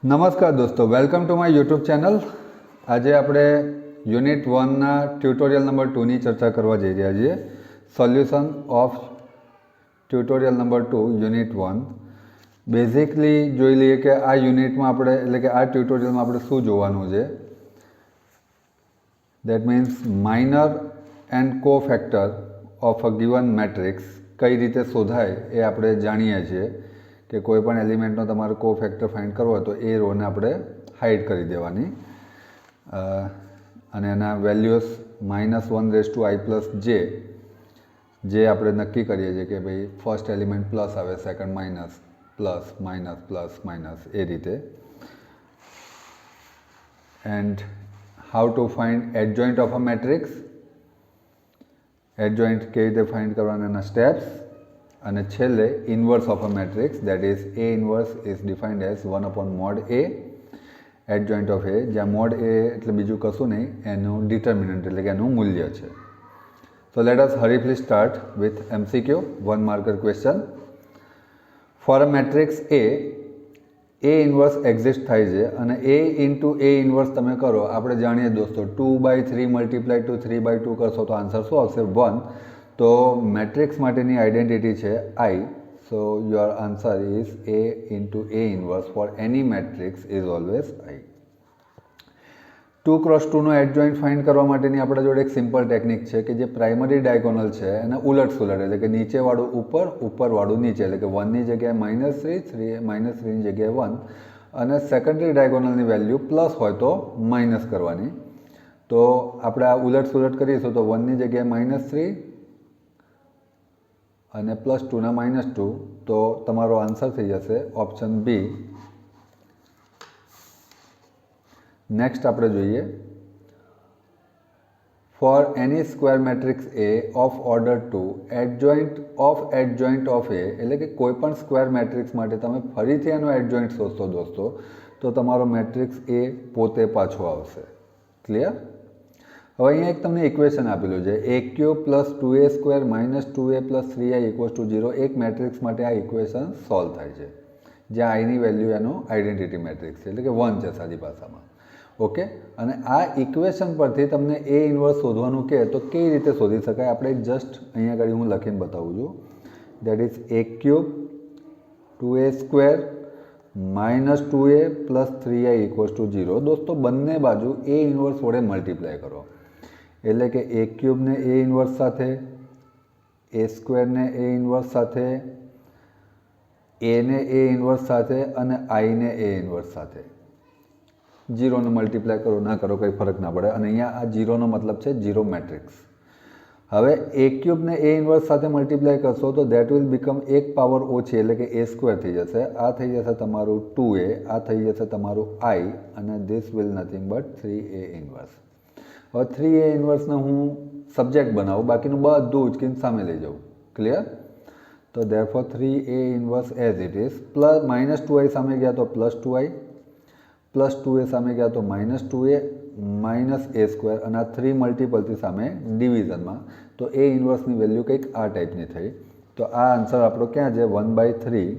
નમસ્કાર દોસ્તો, welcome to my YouTube channel. આજે આપણે યુનિટ 1ના ટ્યુટોરિયલ નંબર 2ની ચર્ચા કરવા જઈ રહ્યા છીએ. Solution of tutorial number 2 unit 1. Basically જોઈ લઈએ કે આ યુનિટમાં આપણે એટલે કે આ ટ્યુટોરિયલમાં આપણે શું જોવાનું છે. દેટ મીન્સ માઇનર એન્ડ કો factor of a given matrix કઈ રીતે શોધાય એ આપણે જાણીએ છીએ કે કોઈ પણ એલિમેન્ટનો તમારે કો ફેક્ટર ફાઇન્ડ કરવો હોય તો એ રોને આપણે હાઇડ કરી દેવાની અને એના વેલ્યુઝ -1⁻i+j જે આપણે નક્કી કરીએ છીએ કે ભાઈ ફર્સ્ટ એલિમેન્ટ પ્લસ આવે, second minus, plus minus plus minus એ રીતે. And how to find adjoint of a matrix, adjoint કેવી રીતે ફાઇન્ડ કરવાના એના સ્ટેપ્સ, અને છેલ્લે inverse of a matrix that is A inverse is defined as 1/mod A adjoint of A, જ્યાં mod A એટલે બીજું કશું નહીં, એનું ડિટર્મિનન્ટ એટલે કે એનું મૂલ્ય છે. So let us hurriedly start with MCQ, 1 marker question. For a matrix A inverse exist થાય છે અને A into A ઇન્વર્સ તમે કરો, આપણે જાણીએ દોસ્તો 2/3 મલ્ટીપ્લાય ટુ 3/2 કરશો તો આન્સર શું આવશે? 1. તો મેટ્રિક્સ માટેની આઈડેન્ટિટી છે I. So your answer is A into A inverse for any matrix is always I. 2x2નો એડજોઇન્ટ ફાઇન્ડ કરવા માટેની આપણા જોડે એક સિમ્પલ ટેકનિક છે કે જે પ્રાઇમરી ડાયગોનલ છે એને ઉલટ સુલટ એટલે કે નીચેવાળું ઉપર, ઉપરવાળું નીચે, એટલે કે 1ની જગ્યાએ -3, -3ની જગ્યાએ 1, અને સેકન્ડરી ડાયગોનલની વેલ્યુ પ્લસ હોય તો માઇનસ કરવાની. તો આપણે આ ઉલટ સુલટ કરીશું તો 1ની જગ્યાએ -3 અને +2ના -2, તો તમારો આન્સર થઈ જશે ઓપ્શન બી. નેક્સ્ટ આપણે જોઈએ, for any square matrix A of order 2 adjoint of A, એટલે કે કોઈ પણ સ્ક્વેર મેટ્રિક્સ માટે તમે ફરીથી એનો એડજોઇન્ટ શોધશો દોસ્તો તો તમારો મેટ્રિક્સ A પોતે પાછો આવશે. ક્લિયર? હવે અહીંયા એક તમને ઇક્વેશન આપેલું છે A³ + 2A² - 2A + 3i = 0. એક મેટ્રિક્સ માટે આ ઇક્વેશન સોલ્વ થાય છે જ્યાં આઈની વેલ્યુ એનો આઈડેન્ટિટી મેટ્રિક્સ છે એટલે કે 1 છે સાદી ભાષામાં. ઓકે, અને આ ઇક્વેશન પરથી તમને A ઇન્વર્સ શોધવાનું કહે તો કેવી રીતે શોધી શકાય? આપણે જસ્ટ અહીંયા આગળ હું લખીને બતાવું છું. That is A³ + 2A + 3i = 0. દોસ્તો બંને બાજુ A ઇન્વર્સ વડે મલ્ટીપ્લાય કરો એટલે કે A³ ને A ઇન્વર્સ સાથે, A² ને A ઇન્વર્સ સાથે, A ને A ઇન્વર્સ સાથે અને I ને A ઇન્વર્સ સાથે. 0ને મલ્ટીપ્લાય કરો ના કરો કંઈ ફરક ના પડે, અને અહીંયા આ 0નો મતલબ છે 0 મેટ્રિક્સ. હવે A³ ને A ઇન્વર્સ સાથે મલ્ટીપ્લાય કરશો તો દેટ વિલ બીકમ એક પાવર ઓછી એટલે કે A² થઈ જશે. આ થઈ જશે તમારું 2A, આ થઈ જશે તમારું I, અને this will nothing but 3A inverse. હવે 3A ઇન્વર્સને હું સબ્જેક્ટ બનાવું, બાકીનું બધું ઉચકીને સામે લઈ જાઉં. ક્લિયર? તો therefore 3A inverse as it is, -2i સામે ગયા તો +2i, +2a સામે ગયા તો -2a -a², અને આ 3 મલ્ટિપલથી સામે ડિવિઝનમાં, તો A ઇન્વર્સની વેલ્યુ કંઈક આ ટાઈપની થઈ. તો આ આન્સર આપણો ક્યાં છે? 1/3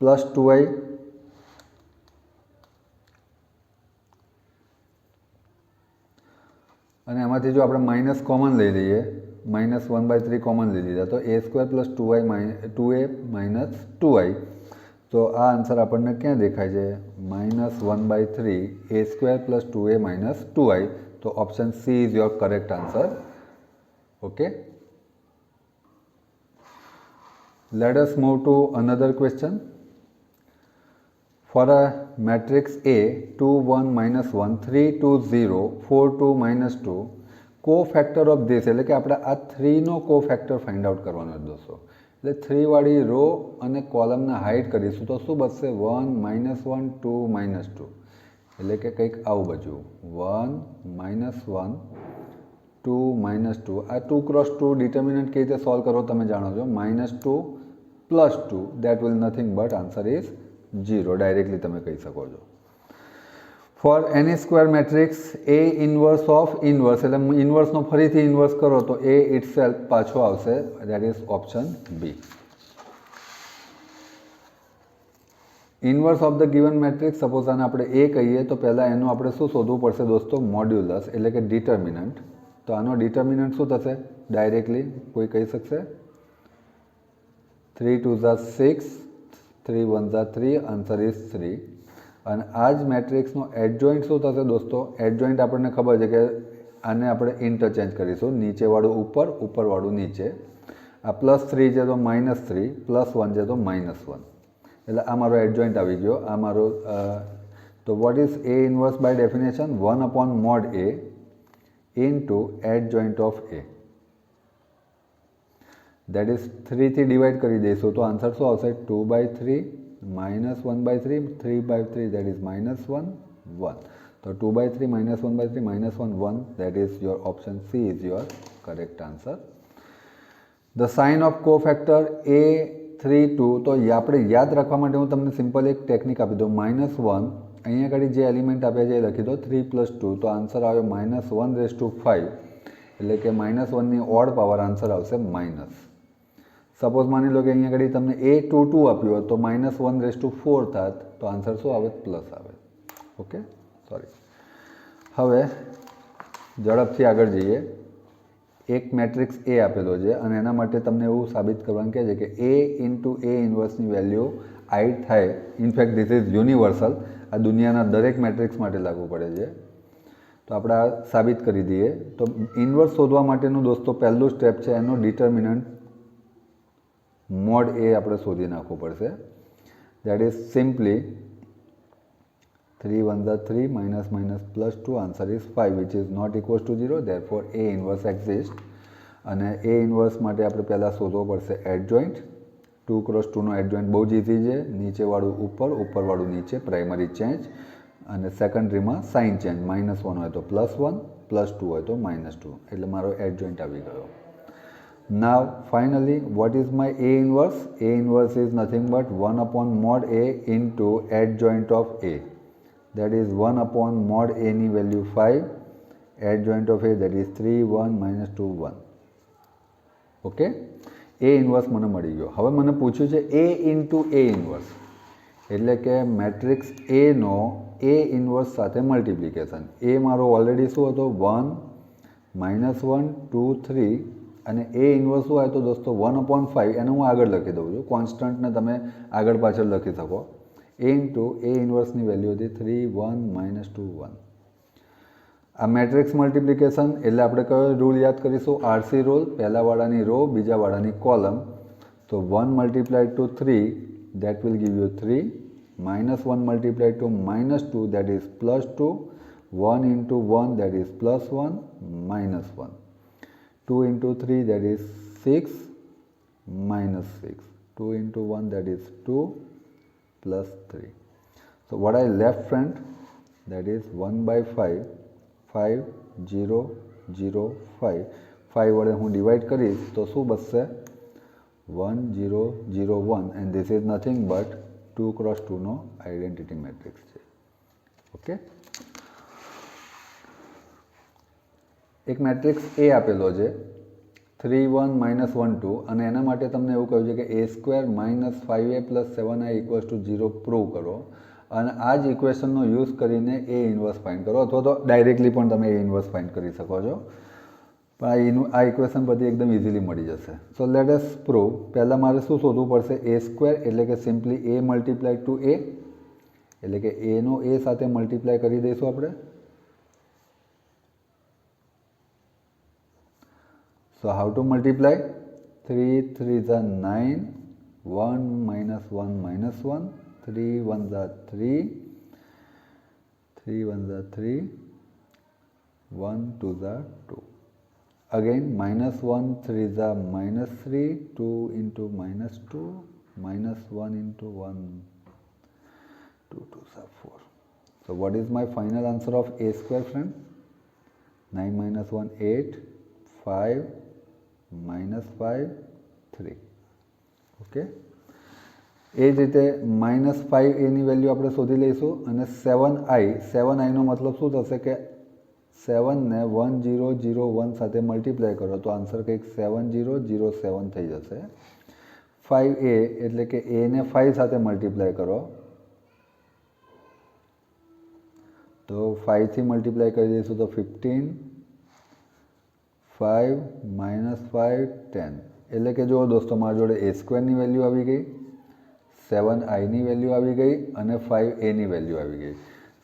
+2i અને એમાંથી જો આપણે માઇનસ કોમન લઈ લઈએ, -1/3 કોમન લઈ લીધા તો A² + 2a - 2i, તો આ આન્સર આપણને ક્યાં દેખાય છે? -1/3 A² + 2a - 2i. તો option C is your correct answer. Okay, let us move to another question. For a matrix A 2 1 -1 3 2 0 4 2 -2, કો ફેક્ટર ઓફ ધીસ એટલે કે આપણે આ 3નો કો ફેક્ટર ફાઇન્ડ આઉટ કરવાનો દોસ્તો. એટલે 3 વાળી રો અને કોલમને હાઇડ કરીશું તો શું બચશે? 1 -1 2 -2, એટલે કે કંઈક આવું બચ્યું 1 -1 2 -2. આ 2x2 ડિટર્મિનન્ટ કેવી રીતે સોલ્વ કરો તમે જાણો છો. -2 + 2 that will nothing but answer is 0. Directly તમે કહી શકો છો. For any square matrix A inverse of inverse, એટલે ઇન્વર્સનો ફરીથી ઇન્વર્સ કરો તો A ઇટસેલ્ફ પાછો આવશે. That is option B. Inverse of the given matrix suppose આને આપણે એ કહીએ તો પહેલાં એનું આપણે શું શોધવું પડશે દોસ્તો? મોડ્યુલસ એટલે કે ડિટર્મિનન્ટ. તો આનો ડિટર્મિનન્ટ શું થશે ડાયરેક્ટલી કોઈ કહી શકશે? 3 2 6, 3 1 3, આન્સર ઇઝ 3. અને આ જ મેટ્રિક્સનો એડજોઇન્ટ શું થશે દોસ્તો? એડજોઇન્ટ આપણને ખબર છે કે આને આપણે ઇન્ટરચેન્જ કરીશું, નીચેવાળું ઉપર, ઉપરવાળું નીચે. આ +3 છે તો -3, +1 છે તો -1. એટલે આ મારો એડજોઇન્ટ આવી ગયો. આ મારો તો what is A inverse by definition? 1/mod A into adjoint of A. That is 3 થી ડિવાઈડ કરી દઈશું તો આન્સર શું આવશે? 2/3 -1/3, 3/3 દેટ ઇઝ -1 1. તો 2/3 -1/3 -1 1 that is your option C is your correct answer. The sign of cofactor A3 2. તો આપણે યાદ રાખવા માટે હું તમને સિમ્પલ એક ટેકનિક આપી દઉં. -1 અહીંયા આગળ જે એલિમેન્ટ આપ્યા છે એ લખી દો 3 + 2. તો આન્સર આવ્યો -1/5 એટલે કે -1ની ઓડ પાવર આન્સર આવશે માઇનસ. સપોઝ માની લો કે અહીંયા આગળ તમને A22 આપ્યું હોત તો -1/4 થાત તો આન્સર શું આવે? પ્લસ આવે. Okay, sorry. હવે ઝડપથી આગળ જઈએ. એક મેટ્રિક્સ એ આપેલો છે અને એના માટે તમને એવું સાબિત કરવાનું કહે છે કે A ઇન્ટુ A ઇન્વર્સની વેલ્યુ 8 થાય. In fact this is universal. આ દુનિયાના દરેક મેટ્રિક્સ માટે લાગુ પડે છે. તો આપણે આ સાબિત કરી દઈએ. તો ઇન્વર્સ શોધવા માટેનું દોસ્તો પહેલું સ્ટેપ છે એનો ડિટર્મિનન્ટ મોડ એ આપણે શોધી નાખવું પડશે. That is simply 3 1 3 -+2 answer is 5 which is not equals to 0. Therefore A inverse exist. અને એ ઇન્વર્સ માટે આપણે પહેલાં શોધવો પડશે એડજોઇન્ટ. 2 × 2નો એડજોઇન્ટ બહુ જ ઇઝી છે. નીચેવાળું ઉપર, ઉપરવાળું નીચે, પ્રાઇમરી ચેન્જ. અને સેકન્ડરીમાં સાઇન ચેન્જ. -1 હોય તો +1, +2 હોય તો -2. એટલે મારો એડજોઇન્ટ આવી ગયો. Now finally what is my A inverse? A inverse is nothing but 1/mod A into adjoint of A. That is 1/mod A ની value 5, adjoint of A that is 3 1 -2 1. Okay, A inverse મને મળી ગયો. હવે મને પૂછ્યું છે A into A inverse એટલે કે મેટ્રિક્સ A નો A inverse સાથે મલ્ટિપ્લિકેશન. A મારો ઓલરેડી શું હતો? 1 -1 2 3 અને એ ઇન્વર્સ શું આવે તો દોસ્તો 1/5. એને હું આગળ લખી દઉં છું. કોન્સ્ટન્ટને તમે આગળ પાછળ લખી શકો. એ ઇન્ટુ એ ઇન્વર્સની વેલ્યુ હતી 3 1 -2 1. આ મેટ્રિક્સ મલ્ટિપ્લિકેશન એટલે આપણે કયો રૂલ યાદ કરીશું? RC rule. પહેલાવાળાની રો, બીજાવાળાની કોલમ. તો 1 × 3 that will give you 3, -1 × 2 that is +2, 1 × 1 that is +1 -1. 2 × 3 that is 6 -6. 2 × 1 that is 2 +3. So what I left friend, that is 1/5, 5 0 0 5. 5 વડે હું ડિવાઈડ કરીશ તો શું બચશે? 1 0 0 1 and this is nothing but 2 × 2નો identity matrix છે. ઓકે, એક મેટ્રિક્સ એ આપેલો છે 3 1 -1 2 અને એના માટે તમને એવું કહ્યું છે કે A² - 5A + 7I = 0 પ્રૂવ કરો. અને આ જ ઇક્વેશનનો યુઝ કરીને એ ઇન્વર્સ ફાઇન્ડ કરો, અથવા તો ડાયરેક્ટલી પણ તમે એ ઇન્વર્સ ફાઇન્ડ કરી શકો છો. પણ આ ઇક્વેશન બધી એકદમ ઇઝીલી મળી જશે. So let us prove. પહેલાં મારે શું શોધવું પડશે? A² એટલે કે સિમ્પલી A × A એટલે કે એનો એ સાથે મલ્ટીપ્લાય કરી દઈશું આપણે. So how to multiply? 3 3s are 9, 1 -1 -1, 3 1s are 3, 3 1s are 3, 1 2s are 2. Again -1 3s are -3, 2 × -2, -1 × 1, 2 2s are 4. So what is my final answer of A² friend? 9 - 1 8, 5 -5 3. Okay, એ જ રીતે -5A ની વેલ્યુ આપણે શોધી લઈશું. અને 7iનો મતલબ શું થશે કે 7ને 1 0 0 1 સાથે મલ્ટીપ્લાય કરો તો આન્સર કંઈક 7 0 0 7 થઈ જશે. 5A એટલે કે એને 5 સાથે મલ્ટીપ્લાય કરો તો 5 થી મલ્ટીપ્લાય કરી દઈશું તો 15, 5 - 5 10, એટલે કે જુઓ દોસ્તો મારી જોડે a સ્ક્વેરની વેલ્યુ આવી ગઈ, 7i ની વેલ્યુ આવી ગઈ અને 5aની વેલ્યુ આવી ગઈ.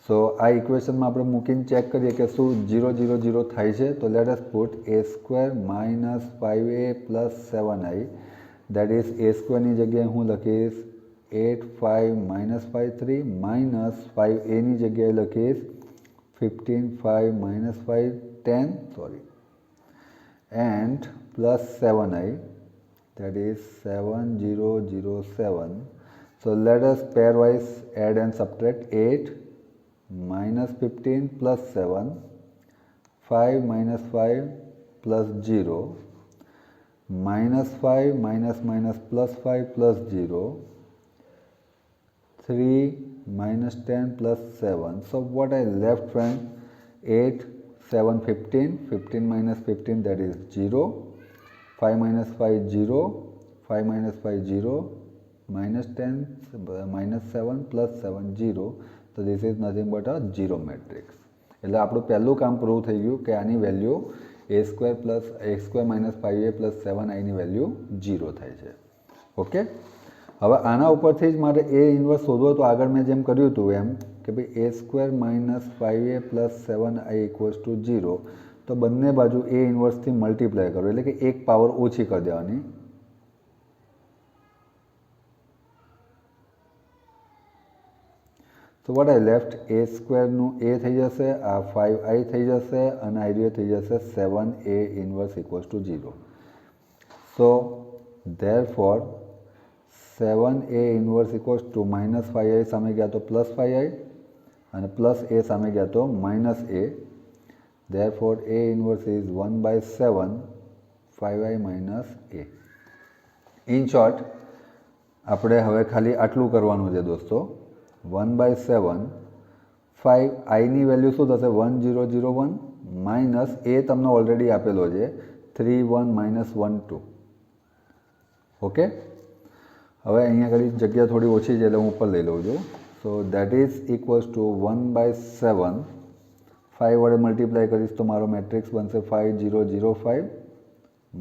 સો આ ઇક્વેશનમાં આપણે મૂકીને ચેક કરીએ કે શું 0 0 0 થાય છે. તો let us put a square minus 5a plus 7i, that is a સ્ક્વેરની જગ્યાએ હું લખીશ 8 5 માઇનસ 5 3 માઇનસ 5aની જગ્યાએ લખીશ 15 5 minus 5 10 sorry and plus 7i, that is 7007. So let us pairwise add and subtract 8 minus 15 plus 7, 5 minus 5 plus 0, minus 5 minus minus plus 5 plus 0, 3 minus 10 plus 7. So what I left, friend, 8 7 15, 15 minus 15, that is 0, 5 minus 5 0, 5 minus 5 0, minus 10 minus 7 plus 7 0. So this is nothing but a 0 matrix. એટલે આપણું પહેલું કામ prove થઈ ગયું કે આની value a square plus x square minus 5a plus 7iની value 0 થાય છે. ઓકે, હવે આના ઉપરથી જ મારે a ઇન્વર્સ શોધવો, તો આગળ મેં જેમ કર્યું હતું એમ કે ભાઈ a square minus 5a plus 7i equals to 0, તો બંને બાજુ a ઇન્વર્સથી મલ્ટીપ્લાય કરો, એટલે કે એક પાવર ઓછી કરી દેવાની. તો what I left, a સ્ક્વેરનું a થઈ જશે, આ 5i થઈ જશે અને આઈડિયો થઈ જશે 7a inverse equals to 0. So therefore 7a inverse equals two minus 5i સામે ગયા તો પ્લસ 5i અને પ્લસ a સામે ગયા તો minus a. Therefore a inverse is 1/7 5i minus a. In short આપણે હવે ખાલી આટલું કરવાનું છે દોસ્તો, 1/7 5iની વેલ્યુ શું થશે 1001 માઇનસ a તમને ઓલરેડી આપેલો છે 31 માઇનસ 12. ઓકે, હવે અહીંયા આગળ જગ્યા થોડી ઓછી છે એટલે હું ઉપર લઈ લઉં છું. સો દેટ ઇઝ ઇક્વલ્સ ટુ 1/7, 5 વડે મલ્ટીપ્લાય કરીશ તો મારો મેટ્રિક્સ બનશે 5005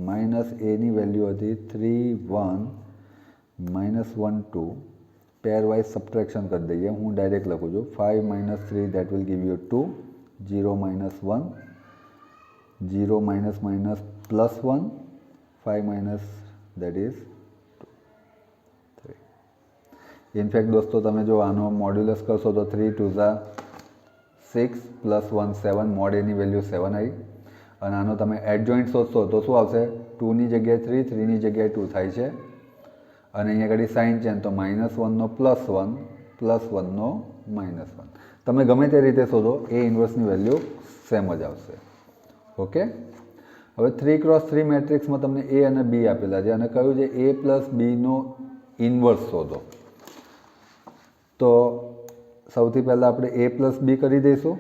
માઇનસ એની વેલ્યુ હતી 31 માઇનસ 12. પેરવાઇઝ સબટ્રેક્શન કરી દઈએ, હું ડાયરેક્ટ લખું છું 5 minus 3 that will give you 2, 0 minus 1, 0 minus minus plus 1, 5 minus that is 3. In fact દોસ્તો તમે જો આનો મોડ્યુલસ કરશો તો 3 2 ઝા 6 પ્લસ 1 7, મોડ એની વેલ્યુ 7 આવી. અને આનો તમે એડજોઇન્ટ શોધશો તો શું આવશે, 2ની જગ્યાએ 3, 3ની જગ્યાએ 2 થાય છે. અને અહીંયા આગળ સાઇન ચેન્જ તો -1નો +1, +1નો -1. તમે ગમે તે રીતે શોધો એ ઇન્વર્સની વેલ્યુ સેમ જ આવશે. ઓકે, હવે 3x3 મેટ્રિક્સમાં તમને એ અને બી આપેલા છે અને કહ્યું છે a પ્લસ બીનો ઇન્વર્સ શોધો. તો સૌથી પહેલાં આપણે a પ્લસ બી કરી દઈશું.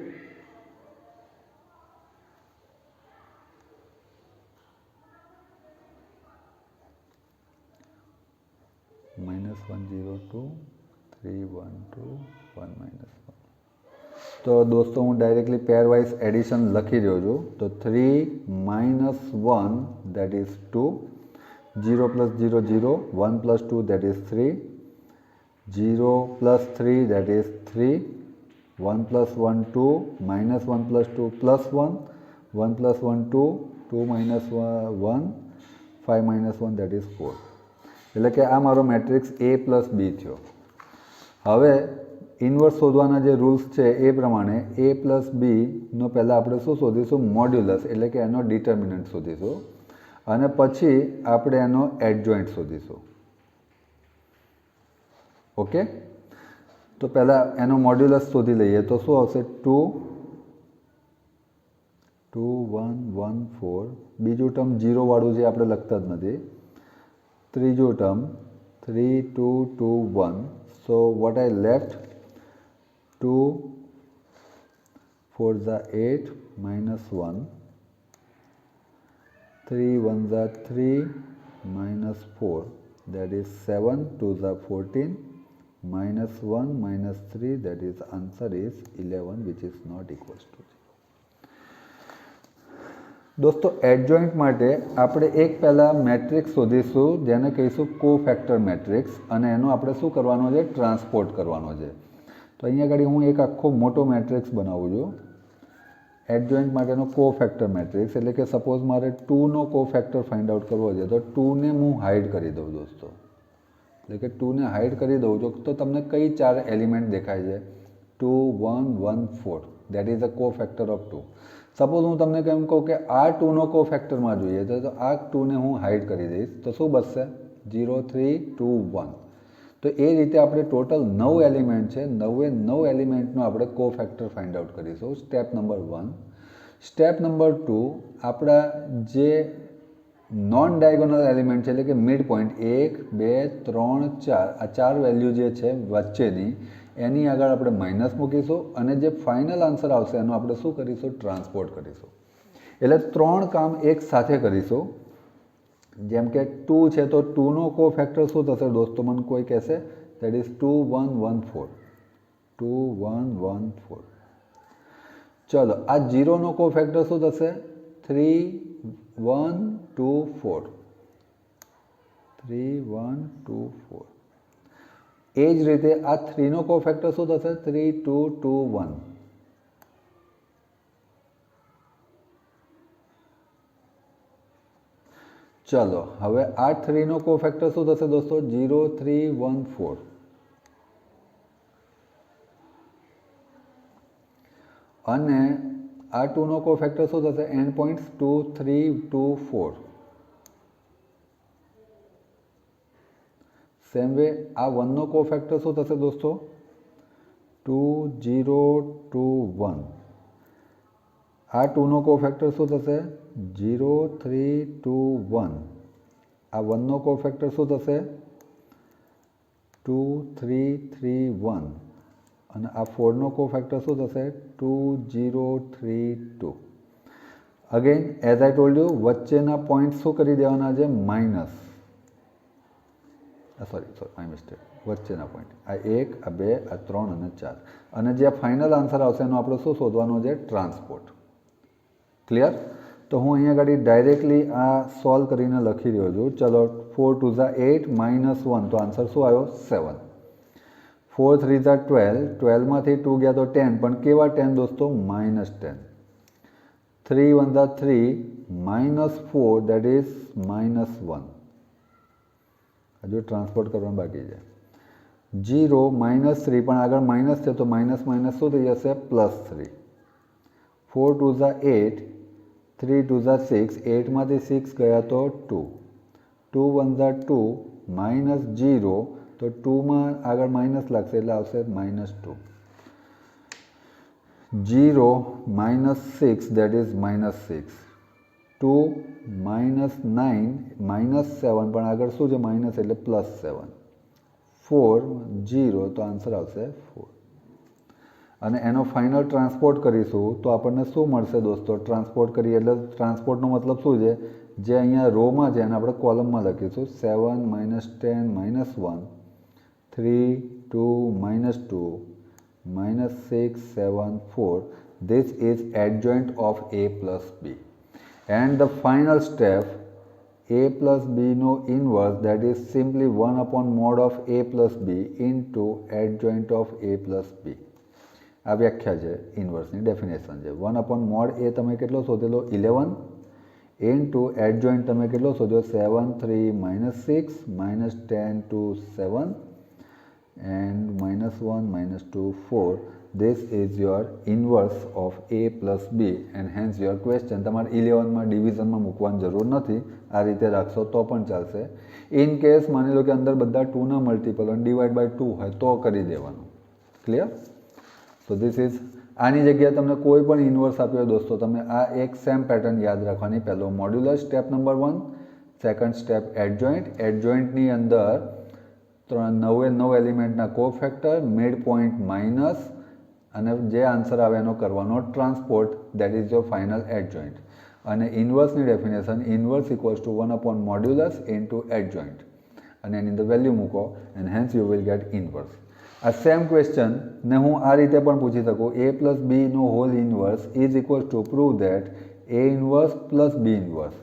-102 3 1 2 1 -1. તો દોસ્તો હું ડાયરેક્ટલી પેરવાઇઝ એડિશન લખી રહ્યો છું. તો 3 - 1 that is 2, 0 + 0 0, 1 + 2 that is 3, 0 + 3 that is 3, 1 + 1 2, -1 + 2 +1, 1 + 1 2, 2 - 1 5 - 1 that is 4. એટલે કે આ મારો મેટ્રિક્સ a પ્લસ બી થયો. હવે ઇન્વર્સ શોધવાના જે રૂલ્સ છે એ પ્રમાણે a પ્લસ બીનો પહેલાં આપણે શું શોધીશું, મોડ્યુલસ, એટલે કે એનો ડિટર્મિનન્ટ શોધીશું અને પછી આપણે એનો એડજોઇન્ટ શોધીશું. ઓકે, તો પહેલાં એનો મોડ્યુલસ શોધી લઈએ તો શું આવશે 2 2 1 1 4. બીજું ટર્મ 0 વાળું જે આપણે લખતા જ નથી. ત્રીજું term 3 2 2 1. So what I left, 2 4 Jha 8 -1, 3 1 Jha 3 -4 that is 7 2 Jha 14, -1 -3, that is answer is 11, which is not equals to 0. દોસ્તો એડજોઇન્ટ માટે આપણે એક પહેલાં મેટ્રિક્સ શોધીશું જેને કહીશું કોફેક્ટર મેટ્રિક્સ, અને એનો આપણે શું કરવાનો છે, ટ્રાન્સપોર્ટ કરવાનો છે. તો અહીંયા આગળ હું એક આખો મોટો મેટ્રિક્સ બનાવું છું એડજોઇન્ટ માટેનો કોફેક્ટર મેટ્રિક્સ. એટલે કે સપોઝ મારે 2નો કોફેક્ટર ફાઇન્ડ આઉટ કરવો છે, તો 2ને હું હાઇડ કરી દઉં દોસ્તો. એટલે કે 2ને હાઇડ કરી દઉં છું તો તમને કઈ 4 એલિમેન્ટ દેખાય છે? 2 1 1 4, that is a cofactor of 2. Suppose હું તમને કેમ કહું કે આ 2નો કોફેક્ટરમાં જોઈએ તો આ 2ને હું હાઇડ કરી દઈશ, તો શું બચશે? 0 3 2 1. તો એ રીતે આપણે ટોટલ 9 એલિમેન્ટ છે, 9 એલિમેન્ટનો આપણે કોફેક્ટર ફાઇન્ડ આઉટ કરીશું. Step number 1. સ્ટેપ નંબર 2, આપણા જે નોન ડાયગોનલ એલિમેન્ટ છે એટલે કે મિડ પોઈન્ટ 1 2 3 4, આ 4 વેલ્યુ જે છે વચ્ચેની, એની આગળ આપણે માઇનસ મૂકીશું અને જે ફાઇનલ આન્સર આવશે એનો આપણે શું કરીશું? ટ્રાન્સપોર્ટ કરીશું. એટલે 3 કામ એક સાથે કરીશું. જેમ કે 2 છે તો 2નો કોફેક્ટર શું થશે દોસ્તો? મને કોઈ કહેશે? That is 2 1 1 4. 2 1 1 4. ચલો, આ 0નો કોફેક્ટર શું થશે? 3 1 2 4. 3 1 2 4. એ જ રીતે આ 3નો કોફેક્ટર શું થશે? 3 2 2 1. ચલો, હવે આ 3નો કોફેક્ટર શું થશે દોસ્તો? 0 3 1 4. અને આ 2નો કોફેક્ટર શું થશે? And points 2 3 2 4. સેમ વે આ 1નો કોફેક્ટર શું થશે દોસ્તો? 2 0 2 1. આ 2નો કોફેક્ટર શું થશે? 0 3 2 1. આ 1નો કોફેક્ટર શું થશે? 2 3 3 1. અને આ 4નો કોફેક્ટર શું થશે? 2 0 3 2. Again as I told you, વચ્ચેના પોઈન્ટ શું કરી દેવાના છે? માઇનસ. Sorry my mistake. વચ્ચેના પોઈન્ટ આ 1 આ 2 આ 3 અને 4. અને જે ફાઇનલ આન્સર આવશે એનો આપણે શું શોધવાનો છે? ટ્રાન્સપોર્ટ. ક્લિયર? તો હું અહીંયા આગળ ડાયરેક્ટલી આ સોલ્વ કરીને લખી રહ્યો છું. ચલો, 4 2 8 -1, તો આન્સર શું આવ્યો? 7. 4 3 12, 12માંથી 2 ગયા તો 10, પણ કેવા 10 દોસ્તો? -10. 3 1 3, -4, દેટ ઇઝ -1. હજુ ટ્રાન્સપોર્ટ કરવાનું બાકી છે. 0 -3, પણ આગળ માઇનસ છે તો માઇનસ માઇનસ શું થઈ જશે? +3. 4 2 8, 3 2 6, 8માંથી 6 ગયા તો 2. 2 1 2, -0, તો 2માં આગળ માઇનસ લાગશે એટલે આવશે -2. 0 -6, દેટ ઇઝ -6. 2 -9, -7, પણ આગળ શું છે? માઇનસ એટલે +7. 4 0, તો આન્સર આવશે 4. અને એનો ફાઇનલ ટ્રાન્સપોર્ટ કરીશું તો આપણને શું મળશે દોસ્તો? ટ્રાન્સપોર્ટ કરીએ એટલે ટ્રાન્સપોર્ટનો મતલબ શું છે? જે અહીંયા રોમાં છે એને આપણે કોલમમાં લખીશું. 7 -10 -1, 3 2 -2, -6 7 4. This is adjoint of A plus B. And the final step, A plus B no inverse, that is simply 1 upon mod of A plus B into adjoint of A plus B. આ વ્યાખ્યા છે ઇન્વર્સની, definition છે. 1 upon mod A તમે કેટલો શોધેલો? 11, into adjoint તમે કેટલો શોધ્યો? 7 3 -6 -10 2 7 and -1 -2 4. This is your inverse of A plus B and hence your question. તમારે 11માં ડિવિઝનમાં મૂકવાની જરૂર નથી, આ રીતે રાખશો તો પણ ચાલશે. ઇન કેસ માની લો કે અંદર બધા 2ના મલ્ટિપલ અને ડિવાઈડ બાય 2 હોય તો કરી દેવાનું. ક્લિયર? સો ધીસ ઇઝ, આની જગ્યાએ તમને કોઈ પણ ઇન્વર્સ આપ્યો દોસ્તો, તમે આ એક સેમ પેટર્ન યાદ રાખવાની. પહેલો modular, step number 1. Second step adjoint. એડજોઇન્ટની અંદર 9 એલિમેન્ટના કોફેક્ટર, મિડ પોઈન્ટ માઇનસ, અને જે આન્સર આવે એનો કરવાનો transport, that is your final adjoint. અને ઇન્વર્સની definition, inverse equals to 1 upon modulus into adjoint, અને એની અંદર વેલ્યુ મૂકો and hence you will get inverse. આ સેમ ક્વેશ્ચનને હું આ રીતે પણ પૂછી શકું, એ પ્લસ બીનો whole inverse is equal to prove that A inverse plus B inverse.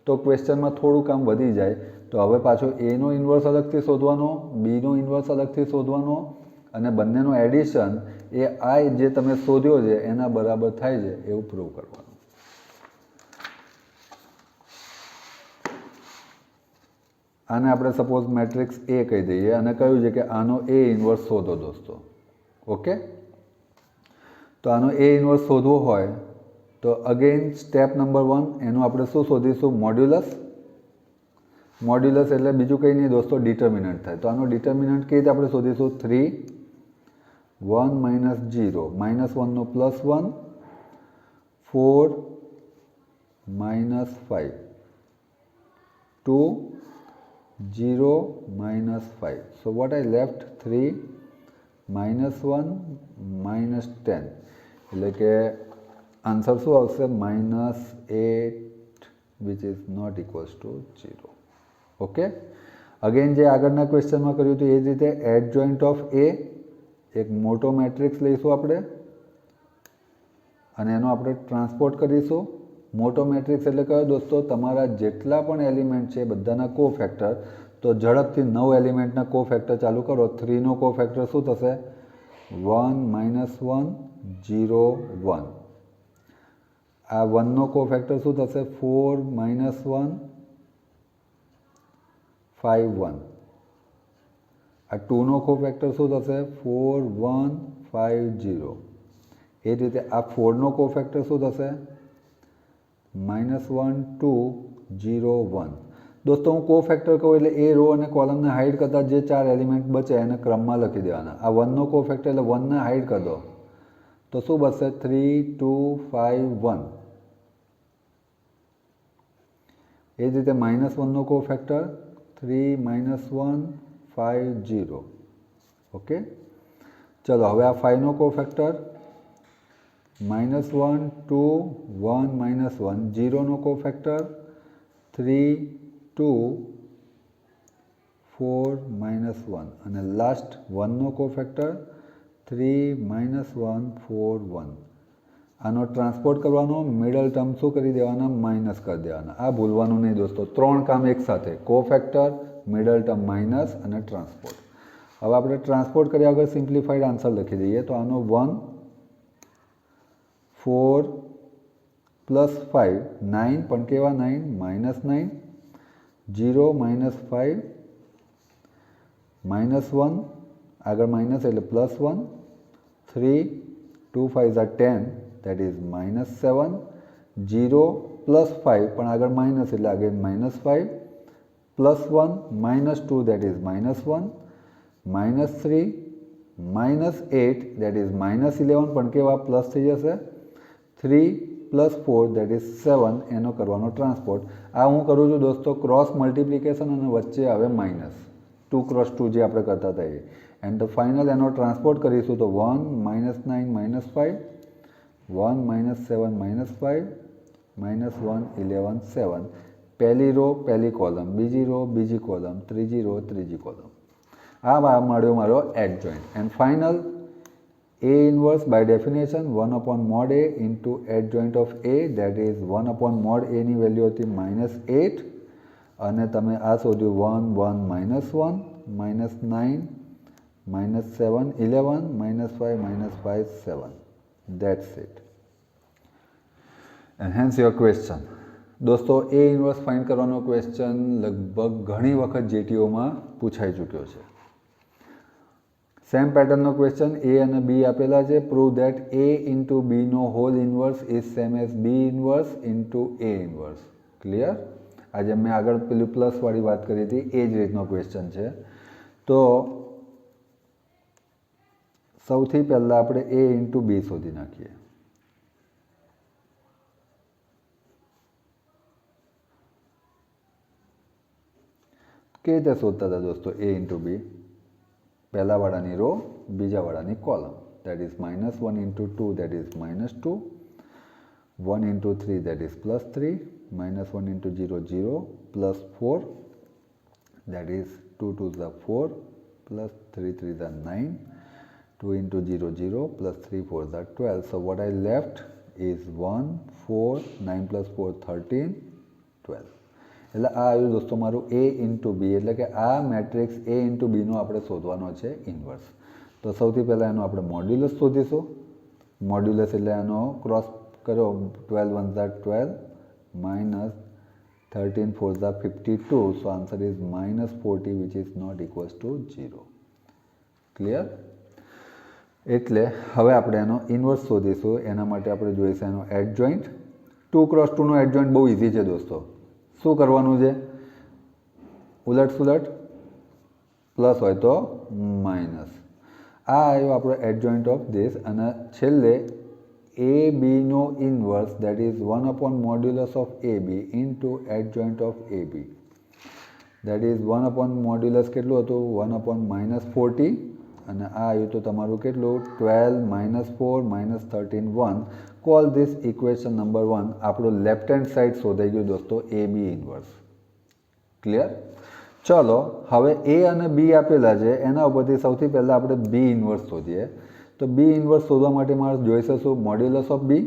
તો ક્વેશ્ચનમાં થોડું કામ વધી જાય. તો હવે પાછો એનો ઇન્વર્સ અલગથી શોધવાનો, બીનો ઇન્વર્સ અલગથી શોધવાનો અને બંનેનો એડિશન એ આ જે તમે શોધ્યો છે એના બરાબર થાય છે એવું પ્રૂવ કરવાનું. આને આપણે સપોઝ મેટ્રિક્સ એ કહી દઈએ અને કહ્યું છે કે આનો એ ઇન્વર્સ શોધો દોસ્તો. ઓકે, તો આનો એ ઇન્વર્સ શોધવો હોય તો અગેન સ્ટેપ નંબર 1 એનું આપણે શું શોધીશું? મોડ્યુલસ. મોડ્યુલસ એટલે બીજું કંઈ નહીં દોસ્તો, ડિટર્મિનન્ટ થાય. તો આનો ડિટર્મિનન્ટ કેવી રીતે આપણે શોધીશું? 3 1 minus 0 -1 no +1 4 -5 2 0 -5. So what I left? 3 -1 -10. એટલે કે આન્સર શું આવશે? -8 which is not equals to 0. Okay, again જે આગળના ક્વેશ્ચનમાં કર્યું હતું એ જ રીતે એડ જોઈન્ટ ઓફ એ, એક મોટો મેટ્રિક્સ લઈશું આપણે અને એનો આપણે ટ્રાન્સપોર્ટ કરીશું. મોટો મેટ્રિક્સ એટલે કયો દોસ્તો? તમારા જેટલા પણ એલિમેન્ટ છે બધાના કો ફેક્ટર. તો ઝડપથી 9 એલિમેન્ટના કો ફેક્ટર ચાલુ કરો. 3 નો કો ફેક્ટર શું થશે? 1 -1 0 1. આ 1 નો કો ફેક્ટર શું થશે? 4 -1 5 1. આ 2 નો કો ફેક્ટર શું થશે? 4 1 5 0. એ જ રીતે આ 4 નો કો ફેક્ટર શું થશે? -1 2 0 1. દોસ્તો હું કો ફેક્ટર કહું એટલે એ રો અને કોલમને હાઇડ કરતા જે 4 એલિમેન્ટ બચે એને ક્રમમાં લખી દેવાના. આ 1 નો કો ફેક્ટર એટલે 1 ને હાઇડ કરી દો તો શું બચશે? 3 2 5 1. એ જ રીતે -1 નો કો ફેક્ટર 3 -1 5 0. ઓકે, ચલો હવે આ 5 નો કો ફેક્ટર -1 2 1 -1. 0 નો કો ફેક્ટર 3 2 4 -1 અને લાસ્ટ 1 નો કો ફેક્ટર 3 -1 4 1. આનો ટ્રાન્સપોર્ટ કરવાનો, મિડલ ટર્મ શું કરી દેવાના? માઇનસ કરી દેવાના. આ ભૂલવાનું નહીં દોસ્તો, 3 કામ એકસાથે: કો ફેક્ટર, મિડલ ટર્મ માઇનસ અને ટ્રાન્સપોર્ટ. હવે આપણે ટ્રાન્સપોર્ટ કર્યા વગર સિમ્પ્લિફાઈડ આન્સર લખી દઈએ. તો આનો 1 4 +5 9, પણ કેવા 9? -9 0 -5 -1, આગળ માઇનસ એટલે +1 3 2 5 are 10, that is -7 0 +5, પણ આગળ માઇનસ એટલે આગળ -5 +1 -2, that is -1 -3 -8, that is -11, પણ કેવા? પ્લસ થઈ જશે. 3 + 4, that is 7. એનો કરવાનો ટ્રાન્સપોર્ટ. આ હું કરું છું દોસ્તો ક્રોસ મલ્ટિપ્લિકેશન અને વચ્ચે આવે માઇનસ. 2 × 2 જે આપણે કરતા હતા એ. એન્ડ ધ ફાઇનલ એનો ટ્રાન્સપોર્ટ કરીશું તો 1 -9 -5 1 -7 -5 -1 11 7. પહેલી રો પહેલી કોલમ, બીજી રો બીજી કોલમ, ત્રીજી રો ત્રીજી કોલમ. આ મળ્યો મારો adjoint. And final A inverse by definition 1/mod A into add joint of A, that is 1/mod A ની વેલ્યુ હતી -8 અને તમે આ શોધ્યું 1 1 -1 -9 -7 11 -5 -5 7. That's it. And hence your question. દોસ્તો A inverse ફાઇન્ડ કરવાનો ક્વેશ્ચન લગભગ ઘણી વખત JTOમાં પૂછાઈ ચૂક્યો છે. સેમ પેટર્નનો ક્વેશ્ચન એ અને બી આપેલા છે. પ્રૂવ ધેટ A ઇન્ટુ બીનો whole inverse is same as B inverse into A inverse. Clear? આજે મેં આગળ પેલું પ્લસવાળી વાત કરી હતી એ જ રીતનો ક્વેશ્ચન છે. તો સૌથી પહેલાં આપણે A ઇન્ટુ બી શોધી નાખીએ. કેવી રીતે શોધતા હતા દોસ્તો A ઇન્ટુ બી? પહેલા વાળાની રો, બીજા વાળાની column. That is -1 into 2, that is -2. 1 into 3, that is +3. -1 into 0 0 +4, that is 2 2 4 plus 3 3 are 9, 2 into 0 0 plus 3 4 are 12. So what I left is 1 4 9 plus 4 13 12. એટલે આ આવ્યું દોસ્તો મારું A into B, એટલે કે આ મેટ્રિક્સ A into B નો આપણે શોધવાનો છે ઇન્વર્સ. તો સૌથી પહેલાં એનો આપણે મોડ્યુલસ શોધીશું. મોડ્યુલસ એટલે આનો ક્રોસ કર્યો, 12 1 are 12 minus 13 4 are 52. So answer is minus 40, which is not equals to 0. Clear? એટલે હવે આપણે એનો ઇન્વર્સ શોધીશું. એના માટે આપણે જોઈશે એનો એડજોઇન્ટ. 2 cross 2 નો એડજોઇન્ટ બહુ ઇઝી છે દોસ્તો. શું કરવાનું છે? ઉલટ સુલટ, પ્લસ હોય તો માઇનસ. આ આવ્યો આપણો એડજોઇન્ટ ઓફ ધીસ. અને છેલ્લે એ બીનો inverse, that is 1 upon modulus of AB into adjoint of AB. That is 1 upon modulus કેટલું હતું? 1 upon minus 40. અને આ આવ્યું તો તમારું કેટલું? 12 minus 4 minus 13 1. Call this equation number 1. આપણું લેફ્ટ હેન્ડ સાઈડ શોધાઈ ગયું દોસ્તો, એ બી ઇન્વર્સ. ક્લિયર? ચલો હવે એ અને બી આપેલા છે, એના ઉપરથી સૌથી પહેલાં આપણે બી ઇન્વર્સ શોધીએ. તો બી ઇન્વર્સ શોધવા માટે મારે જોઈશે શું? Modulus of B.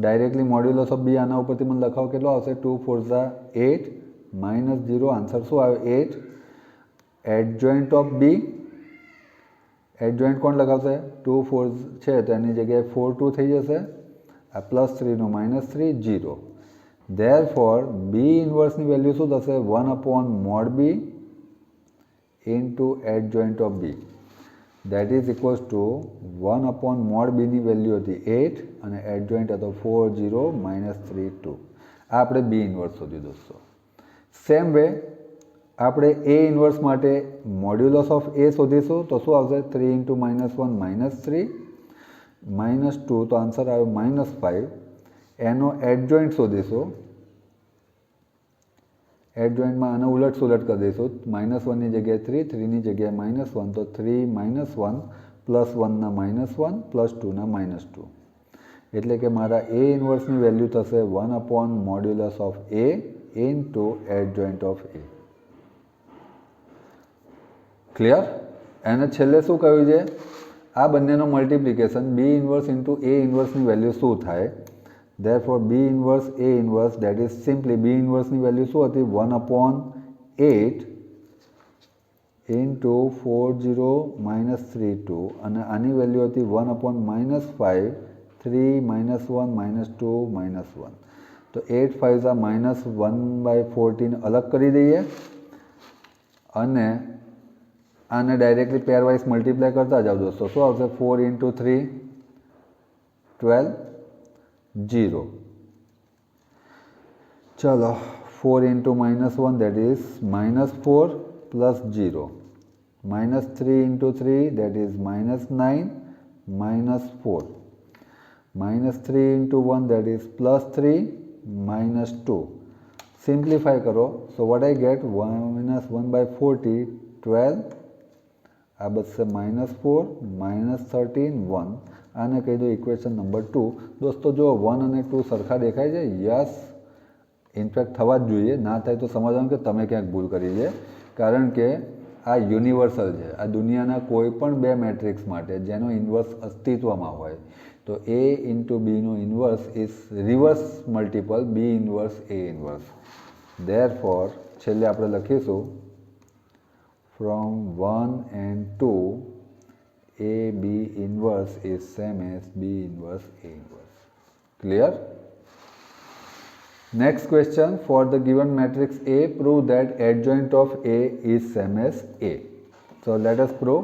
Directly modulus of B આના ઉપરથી મને લખાવો કેટલો આવશે? 2 4 8 minus 0. આન્સર શું આવ્યો? 8. Adjoint of B. એડજોઇન્ટ કોણ લગાવશે? 2 4 છે તો એની જગ્યાએ 4 2 થઈ જશે. આ +3 નો -3 0. ધેરફોર બી ઇન્વર્સની વેલ્યુ શું થશે? 1 upon mod b into adjoint of b. That is equals to 1 upon mod b ની વેલ્યુ હતી 8 અને એડજોઇન્ટ હતો 4 0 -3 2. આ આપણે બી ઇન્વર્સ શોધ્યું દોસ્તો. સેમ વે આપણે એ ઇન્વર્સ માટે મોડ્યુલસ ઓફ એ શોધીશું. તો શું આવશે? 3 into -1 -3 -2. તો આન્સર આવ્યો -5. એનો એડજોઇન્ટ શોધીશું. એડજોઇન્ટમાં આને ઉલટ સુલટ કરી દઈશું. -1 ની જગ્યાએ 3, 3 ની જગ્યાએ -1. તો 3 -1 +1 ના -1 +2 ના -2. એટલે કે મારા એ ઇન્વર્સની વેલ્યુ થશે 1 upon modulus of a into adjoint of a. Clear? એને છેલ્લે શું કહ્યું છે? આ બંનેનો મલ્ટિપ્લિકેશન બી ઇન્વર્સ ઇન્ટુ એ ઇન્વર્સની વેલ્યુ શું થાય? Therefore B inverse A inverse, that is simply B inverse ની વેલ્યુ શું હતી? 1 upon 8 into 4 0 -3 2. અને આની વેલ્યુ હતી 1 upon -5 3 -1 -2 -1. તો 8 5 -1/14 અલગ કરી દઈએ અને આને ડાયરેક્ટલી પેરવાઇઝ મલ્ટીપ્લાય કરતા જાઓ દોસ્તો. શું આવશે? 4 into 3 12 0. ચલો 4 into -1, that is -4 plus 0. -3 into 3, that is -9 -4. -3 into 1, that is +3 -2. Simplify करो. So what I get? -1/40 12. આ બચશે -4 -13 1. આને કહી દો ઇક્વેશન નંબર 2. દોસ્તો જો 1 અને 2 સરખા દેખાય છે? યસ, ઇનફેક્ટ થવા જ જોઈએ. ના થાય તો સમજવાનું કે તમે ક્યાંક ભૂલ કરી છે. કારણ કે આ યુનિવર્સલ છે. આ દુનિયાના કોઈ પણ બે મેટ્રિક્સ માટે જેનો ઇન્વર્સ અસ્તિત્વમાં હોય તો એ ઇન્ટુ બીનો inverse is reverse multiple B inverse A inverse. Therefore છેલ્લે આપણે લખીશું from 1 and 2 A B inverse is same as B inverse A inverse. Clear? Next question, for the given matrix A, prove that adjoint of A is same as A. So let us prove.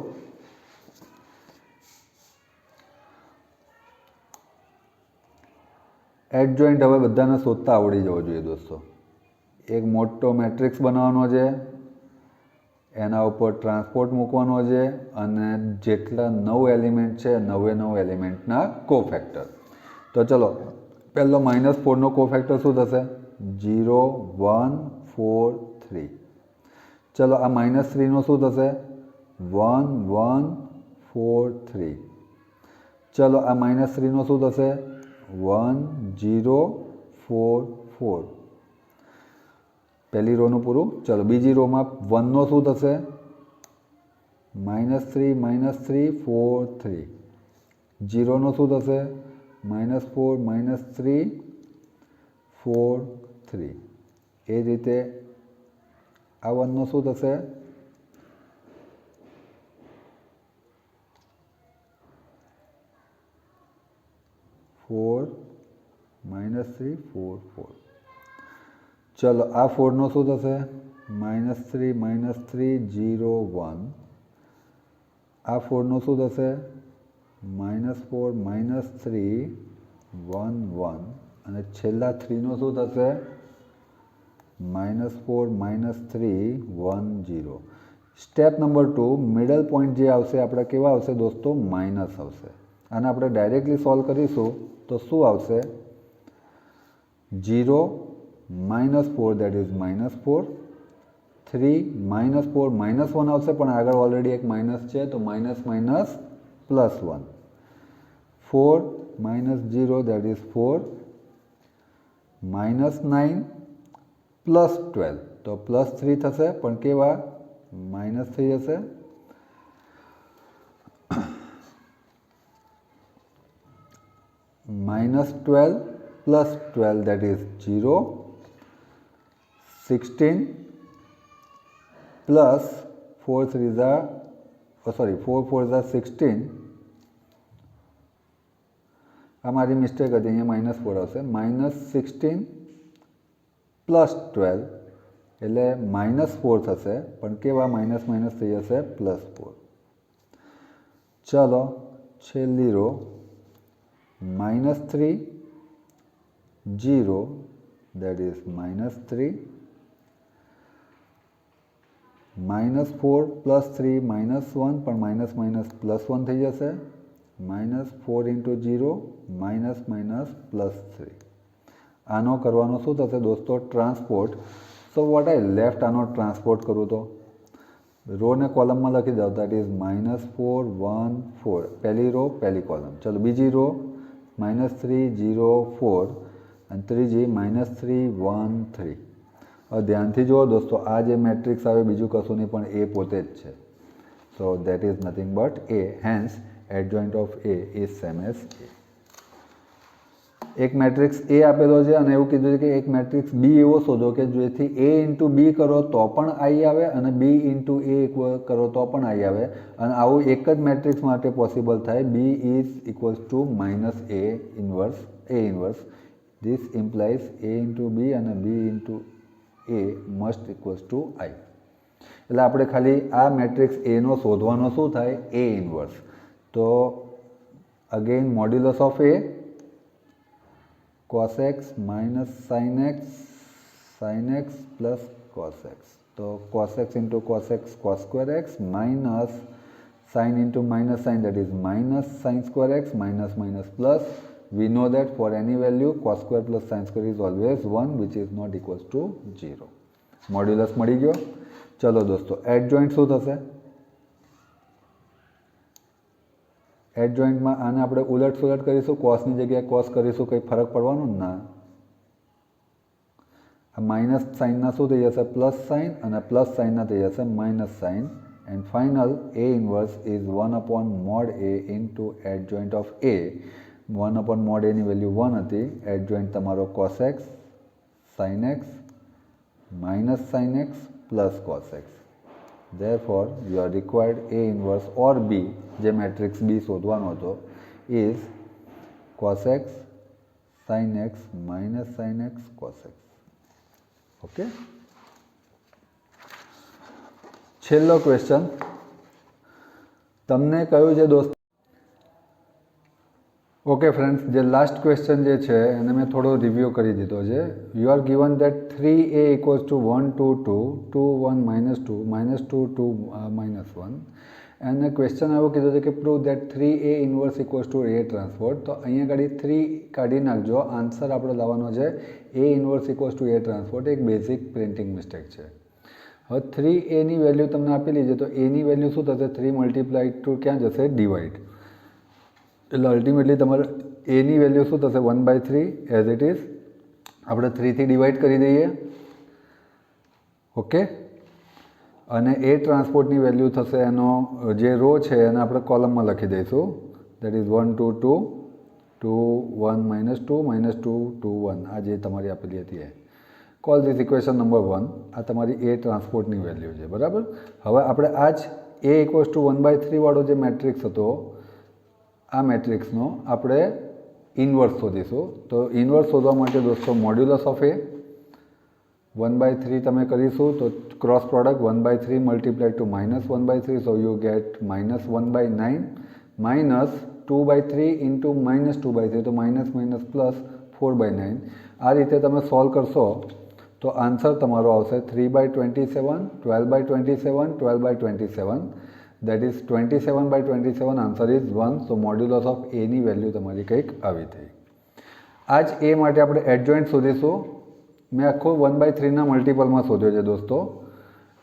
Adjoint હવે બધાને શોધતા આવડી જવો જોઈએ દોસ્તો. એક મોટો matrix બનાવવાનો છે, એના ઉપર ટ્રાન્સપોર્ટ મૂકવાનો છે અને જેટલા 9 એલિમેન્ટ છે 9 એલિમેન્ટના કોફેક્ટર. તો ચલો પહેલો -4નો કોફેક્ટર શું થશે? 0 1 4 3. ચલો આ -3નો શું થશે? 1 1 4 3. ચલો આ -3નો શું થશે? 1 0 4 4. પહેલી રોનું પૂરું. ચલો બીજી રોમાં 1નો શું થશે? -3 -3 4 3 0નો શું થશે -4 -3 4 3 એ જ રીતે આ 1નો શું થશે 4 -3 4 4 चलो आ 4નો શું થશે -3 -3 0 1 આ 4નો શું થશે -4 -3 1 1 અને છેલ્લા 3નો શું થશે -4 -3 1 0 સ્ટેપ નંબર 2 મિડલ પોઈન્ટ જે આવશે આપણે કેવા આવશે દોસ્તો માઇનસ આવશે આને આપણે ડાયરેક્ટલી સોલ્વ કરીશું તો શું આવશે 0 -4 that is -4 3 -4 -1 આવશે પણ આગળ ઓલરેડી એક માઇનસ છે તો માઇનસ માઇનસ +1 4 -0 that is 4 -9 +12 તો +3 થશે પણ કેવા -3 હશે -12 +12 that is 0 16 plus 4 3s are 4 4s are 16 આ મારી મિસ્ટેક હતી અહીંયા -4 આવશે -16 +12 એટલે -4 થશે પણ કેવા માઇનસ માઇનસ થઈ જશે +4 ચલો છેલ્લી રો -3 0 that is -3 -4 +3 -1 પણ માઇનસ માઇનસ +1 થઈ જશે -4 into 0 -+3 આનો કરવાનો શું થશે દોસ્તો transport so what I left આનો ટ્રાન્સપોર્ટ કરું તો રો ને કોલમમાં લખી દઉં દેટ ઇઝ -4 1 4 પહેલી રો પહેલી કોલમ ચલો બીજી રો -3 0 4 અને ત્રીજી -3 1 3 હવે ધ્યાનથી જુઓ દોસ્તો આ જે મેટ્રિક્સ આવે બીજું કશું નહીં પણ એ પોતે જ છે so that is nothing but A hence adjoint of A is same as A એક મેટ્રિક્સ એ આપેલો છે અને એવું કીધું છે કે એક મેટ્રિક્સ બી એવો શોધો કે જેથી એ ઇન્ટુ બી કરો તો પણ આઈ આવે અને બી ઇન્ટુ એ કરો તો પણ આઈ આવે અને આવું એક જ મેટ્રિક્સ માટે પોસિબલ થાય B is equals to -a inverse this implies A into B અને B into A must equals to I એટલે આપણે ખાલી આ મેટ્રિક્સ એનો શોધવાનો શું થાય એ ઇન્વર્સ તો again modulus of A cos x minus sin x plus cos x. So cos x into cos x cos square x minus sin into minus sin that is minus sin square x minus minus plus. We know that for any value cos square plus sin square is always 1 which is not equals to 0. Modulus મળી ગયો ચલો દોસ્તો adjoint શું થશે એડજોઇન્ટમાં આને આપણે ઉલટ સુલટ કરીશું કોસની જગ્યાએ કોસ કરીશું કંઈ ફરક પડવાનો ના આ માઇનસ સાઇનના શું થઈ જશે પ્લસ સાઇન અને પ્લસ સાઇનના થઈ જશે minus sign and final A inverse is 1/mod a into adjoint of A 1/mod a ની વેલ્યુ 1 હતી એડજોઇન્ટ તમારો cos x sin x minus sin x plus cos x therefore your required a inverse or b જે matrix b શોધવાનો હતો is cos x sin x minus sin x cos x okay છેલ્લો question તમને કહ્યું છે દોસ્તો okay friends જે last question જે છે એને મેં થોડો રિવ્યૂ કરી દીધો છે you are given that 3a equals to 1 2 2 2 1 -2 -2 2 -1 અને ક્વેશ્ચન એવું કીધું છે કે prove that 3a inverse equals to a transport તો અહીંયા ગાડી 3 કાઢી નાખજો આન્સર આપણે લાવવાનો છે a inverse equals to a transport એક બેઝિક પ્રિન્ટિંગ મિસ્ટેક છે હવે 3a ની વેલ્યુ તમને આપેલી છે તો a ની વેલ્યુ શું થશે 3 મલ્ટીપ્લાઇડ ટુ ક્યાં જશે ડિવાઇડ એટલે અલ્ટિમેટલી તમારે એની વેલ્યુ શું થશે 1/3 એઝ ઇટ ઇઝ આપણે 3 થી ડિવાઈડ કરી દઈએ ઓકે અને એ ટ્રાન્સપોર્ટની વેલ્યુ થશે એનો જે રો છે એને આપણે કોલમમાં લખી દઈશું. That is 1 2 2 2 1 -2 -2 2 1. આ જે તમારી આપેલી હતી એ કોલ ધીસ ઇક્વેશન નંબર 1. આ તમારી એ ટ્રાન્સપોર્ટની વેલ્યુ છે, બરાબર. હવે આપણે આ જ A = 1/3 વાળો જે મેટ્રિક્સ હતો, આ મેટ્રિક્સનો આપણે ઇન્વર્સ શોધીશું. તો ઇન્વર્સ શોધવા માટે દોસ્તો મોડ્યુલસ ઓફ A 1/3 તમે કરીશું તો cross product 1/3 multiply to -1/3, so you get -1/9 minus 2/3 into -2/3, તો માઇનસ માઇનસ પ્લસ 4/9. આ રીતે તમે સોલ્વ કરશો તો આન્સર તમારો આવશે 3/27, 12/27, 12/27. That is 27/27. Answer is 1. So modulus of any value તમારી કંઈક આવી થઈ. આ જ એ માટે આપણે એડજોઇન્ટ શોધીશું. મેં આખો 1/3ના મલ્ટિપલમાં શોધ્યો છે દોસ્તો,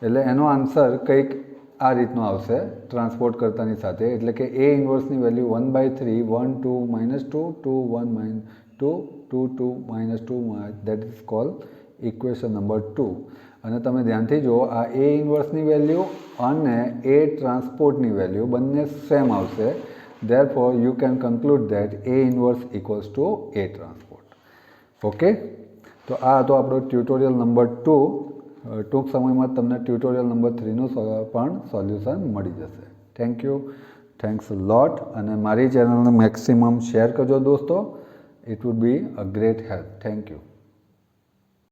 એટલે એનો આન્સર કંઈક આ રીતનો આવશે ટ્રાન્સપોર્ટ કરતાની સાથે. એટલે કે એ ઇન્વર્સની value 1/3 1 2 -2 2 1 -2 2 2 -2. That is call equation number 2. અને તમે ધ્યાનથી જુઓ, આ એ ઇન્વર્સની વેલ્યુ અને એ ટ્રાન્સપોર્ટની વેલ્યુ બંને સેમ આવશે. Therefore you can conclude that A inverse equals two A transport. Okay, તો આ હતો આપણો ટ્યુટોરિયલ નંબર 2. ટૂંક સમયમાં તમને ટ્યુટોરિયલ નંબર 3નું પણ સોલ્યુશન મળી જશે. થેન્ક યુ, થેન્ક્સ લોટ. અને મારી ચેનલને મેક્સિમમ શેર કરજો દોસ્તો. It would be a great help. Thank you.